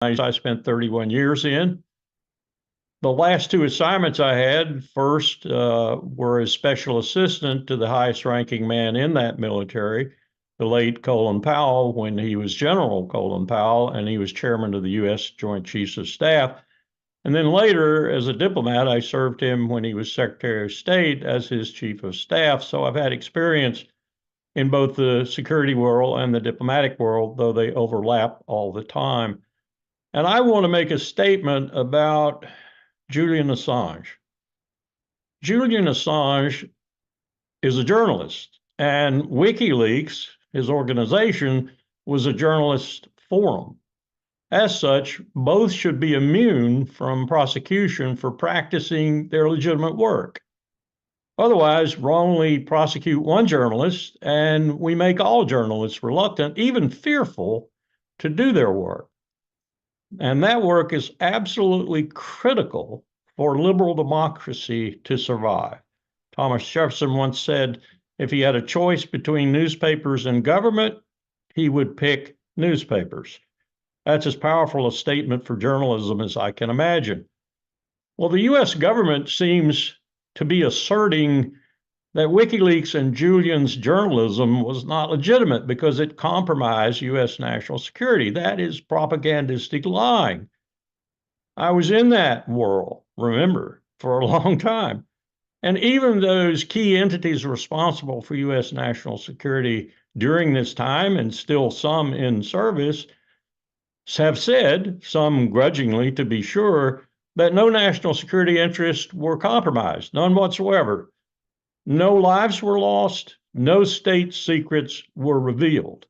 I spent 31 years in. The last two assignments I had, first were as special assistant to the highest ranking man in that military, the late Colin Powell, when he was General Colin Powell, and he was chairman of the U.S. Joint Chiefs of Staff. And then later, as a diplomat, I served him when he was Secretary of State as his chief of staff. So I've had experience in both the security world and the diplomatic world, though they overlap all the time. And I want to make a statement about Julian Assange. Julian Assange is a journalist, and WikiLeaks, his organization, was a journalist forum. As such, both should be immune from prosecution for practicing their legitimate work. Otherwise, wrongly prosecute one journalist, and we make all journalists reluctant, even fearful, to do their work. And that work is absolutely critical for liberal democracy to survive. Thomas Jefferson once said, if he had a choice between newspapers and government, he would pick newspapers. That's as powerful a statement for journalism as I can imagine. Well, the US government seems to be asserting that WikiLeaks and Julian's journalism was not legitimate because it compromised US national security. That is propagandistic lying. I was in that world, remember, for a long time. And even those key entities responsible for US national security during this time, and still some in service, have said, some grudgingly to be sure, that no national security interests were compromised, none whatsoever. No lives were lost, no state secrets were revealed.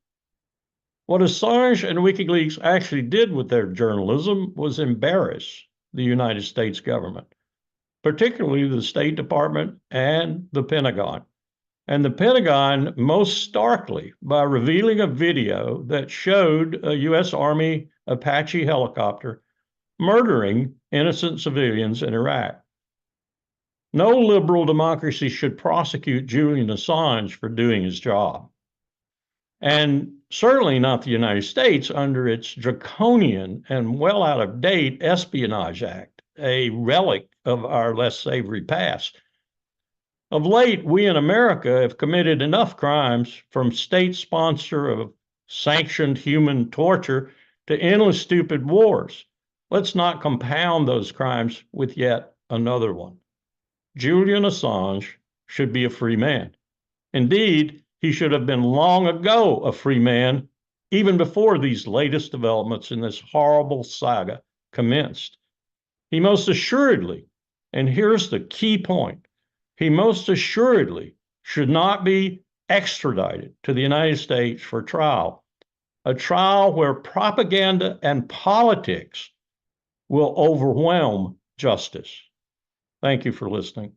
What Assange and WikiLeaks actually did with their journalism was embarrass the United States government, particularly the State Department and the Pentagon. And the Pentagon most starkly by revealing a video that showed a U.S. Army Apache helicopter murdering innocent civilians in Iraq. No liberal democracy should prosecute Julian Assange for doing his job. And certainly not the United States under its draconian and well out of date Espionage Act, a relic of our less savory past. Of late, we in America have committed enough crimes, from state sponsor of sanctioned human torture to endless stupid wars. Let's not compound those crimes with yet another one. Julian Assange should be a free man. Indeed, he should have been long ago a free man, even before these latest developments in this horrible saga commenced. He most assuredly, and here's the key point, he most assuredly should not be extradited to the United States for trial, a trial where propaganda and politics will overwhelm justice. Thank you for listening.